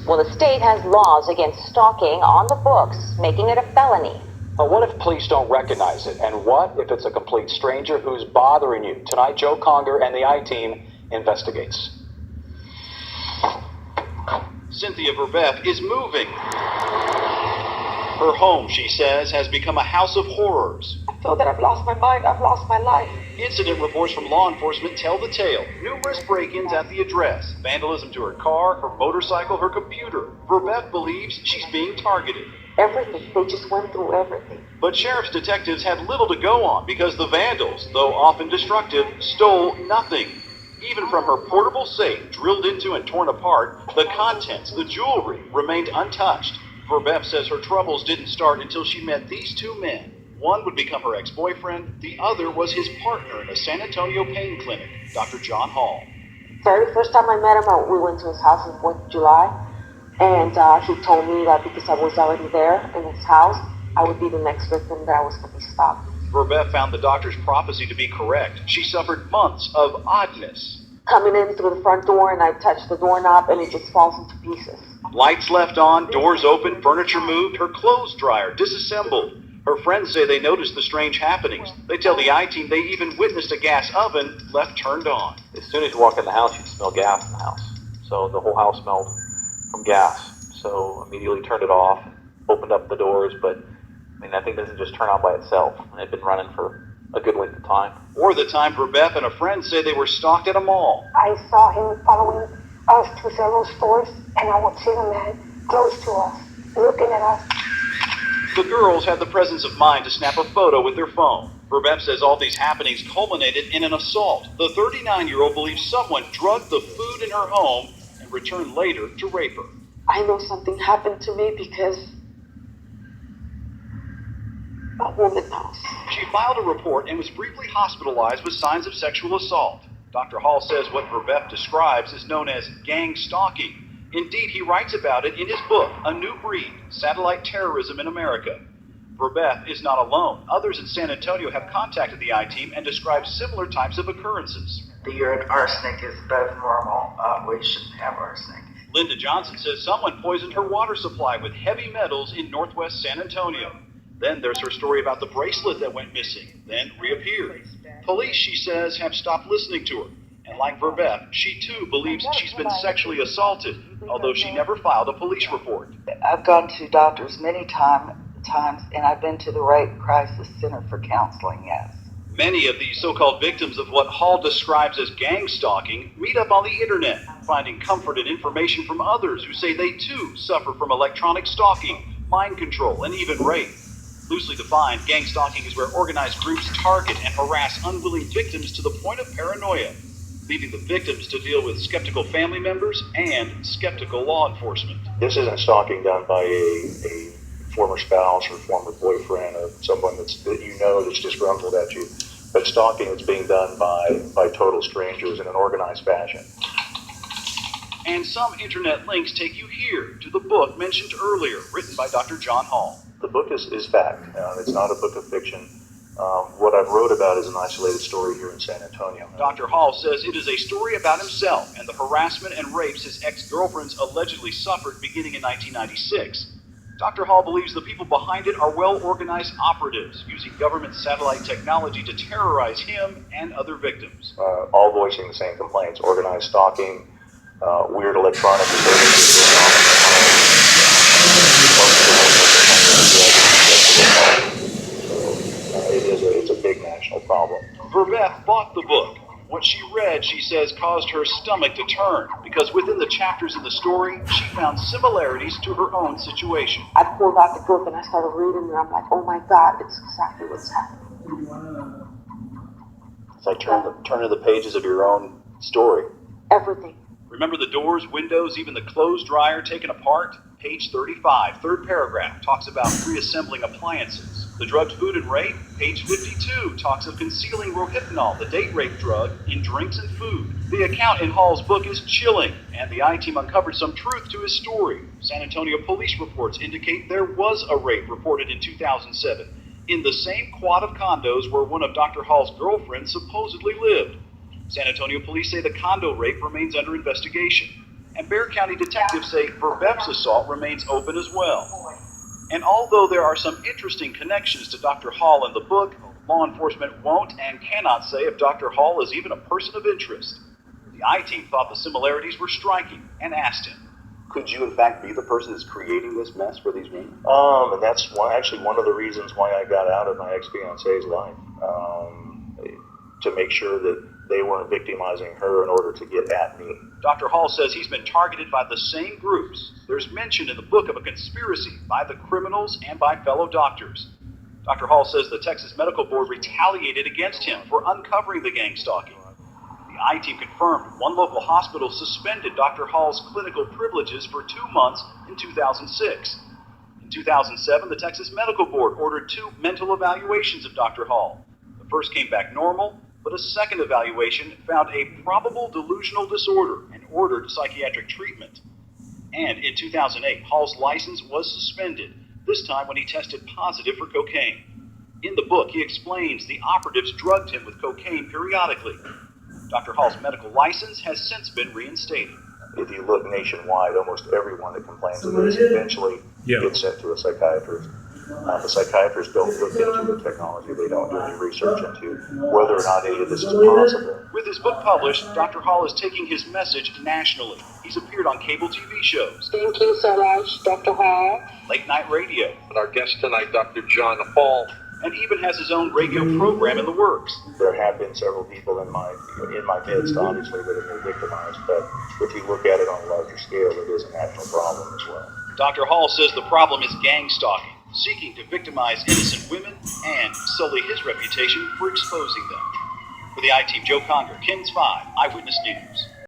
Well, the state has laws against stalking on the books, making it a felony. But what if police don't recognize it? And what if it's a complete stranger who's bothering you? Tonight, Joe Conger and the I-Team investigates. Cynthia Verbeff is moving. Her home, she says, has become a house of horrors. I feel that I've lost my mind. I've lost my life. Incident reports from law enforcement tell the tale. Numerous break-ins at the address, vandalism to her car, her motorcycle, her computer. Verbeff believes she's being targeted. Everything. They just went through everything. But sheriff's detectives had little to go on because the vandals, though often destructive, stole nothing. Even from her portable safe, drilled into and torn apart, the contents, the jewelry, remained untouched. Verbeff says her troubles didn't start until she met these two men. One would become her ex-boyfriend, the other was his partner in a San Antonio pain clinic, Dr. John Hall. Very first time I met him, we went to his house on 4th of July. And he told me that because I was already there in his house, I would be the next victim that I was going to be stopped. Verbeff found the doctor's prophecy to be correct. She suffered months of oddness. Coming in through the front door, and I touched the doorknob, and it just falls into pieces. Lights left on, doors open, furniture moved, her clothes dryer disassembled. Her friends say they noticed the strange happenings. They tell the I-Team they even witnessed a gas oven left turned on. As soon as you walk in the house, you'd smell gas in the house. So the whole house smelled from gas. So immediately turned it off, opened up the doors, but I mean, that thing doesn't just turn on by itself. It had been running for a good length of time. Or the time Verbeff and a friend say they were stalked at a mall. I saw him following us to several stores, and I would see the man close to us, looking at us. The girls had the presence of mind to snap a photo with their phone. Verbeff says all these happenings culminated in an assault. The 39-year-old believes someone drugged the food in her home and returned later to rape her. I know something happened to me because a woman knows. She filed a report and was briefly hospitalized with signs of sexual assault. Dr. Hall says what Verbeff describes is known as gang stalking. Indeed, he writes about it in his book, A New Breed, Satellite Terrorism in America. Verbeff is not alone. Others in San Antonio have contacted the I-Team and described similar types of occurrences. The urine arsenic is above normal. We shouldn't have arsenic. Linda Johnson says someone poisoned her water supply with heavy metals in northwest San Antonio. Then there's her story about the bracelet that went missing, then reappeared. Police, she says, have stopped listening to her. And like Verbeff, she too believes she's been sexually assaulted, although she never filed a police report. I've gone to doctors many times, and I've been to the Rape Crisis Center for counseling, yes. Many of these so-called victims of what Hall describes as gang stalking meet up on the internet, finding comfort and information from others who say they too suffer from electronic stalking, mind control, and even rape. Loosely defined, gang stalking is where organized groups target and harass unwilling victims to the point of paranoia, leaving the victims to deal with skeptical family members and skeptical law enforcement. This isn't stalking done by a former spouse or former boyfriend or someone that you know that's disgruntled at you. But stalking is being done by total strangers in an organized fashion. And some internet links take you here to the book mentioned earlier, written by Dr. John Hall. The book is fact. It's not a book of fiction. What I've wrote about is an isolated story here in San Antonio. Dr. Hall says it is a story about himself and the harassment and rapes his ex-girlfriends allegedly suffered beginning in 1996. Dr. Hall believes the people behind it are well-organized operatives using government satellite technology to terrorize him and other victims. All voicing the same complaints: organized stalking, weird electronic disturbances. It's a big national problem. Verbeff bought the book. What she read, she says, caused her stomach to turn, because within the chapters in the story, she found similarities to her own situation. I pulled out the book and I started reading, and I'm like, oh my God, it's exactly what's happening. It's like turning the pages of your own story. Everything. Remember the doors, windows, even the clothes dryer taken apart? Page 35, third paragraph, talks about reassembling appliances. The drugged food and rape, page 52, talks of concealing rohypnol, the date rape drug, in drinks and food. The account in Hall's book is chilling, and the I-Team uncovered some truth to his story. San Antonio police reports indicate there was a rape reported in 2007, in the same quad of condos where one of Dr. Hall's girlfriends supposedly lived. San Antonio police say the condo rape remains under investigation. And Bexar County detectives say Verbeff's assault remains open as well. And although there are some interesting connections to Dr. Hall in the book, law enforcement won't and cannot say if Dr. Hall is even a person of interest. The I-Team thought the similarities were striking and asked him, could you in fact be the person that's creating this mess for these women? And that's actually one of the reasons why I got out of my ex-fiance's life, to make sure that they weren't victimizing her in order to get at me. Dr. Hall says he's been targeted by the same groups. There's mention in the book of a conspiracy by the criminals and by fellow doctors. Dr. Hall says the Texas Medical Board retaliated against him for uncovering the gang stalking. The I-Team confirmed one local hospital suspended Dr. Hall's clinical privileges for 2 months in 2006. In 2007, the Texas Medical Board ordered 2 mental evaluations of Dr. Hall. The first came back normal, but a second evaluation found a probable delusional disorder and ordered psychiatric treatment. And in 2008, Hall's license was suspended, this time when he tested positive for cocaine. In the book, he explains the operatives drugged him with cocaine periodically. Dr. Hall's medical license has since been reinstated. If you look nationwide, almost everyone that complains of this eventually gets sent to a psychiatrist. The psychiatrists don't look into the technology. They don't do any research into whether or not any of this is possible. With his book published, Dr. Hall is taking his message nationally. He's appeared on cable TV shows. Thank you so much, Dr. Hall. Late night radio. And our guest tonight, Dr. John Hall. And even has his own radio program in the works. There have been several people in my midst, obviously, that have been victimized, but if you look at it on a larger scale, it is a national problem as well. Dr. Hall says the problem is gang stalking, seeking to victimize innocent women and sully his reputation for exposing them. For the I-Team, Joe Conger, KENS 5 Eyewitness News.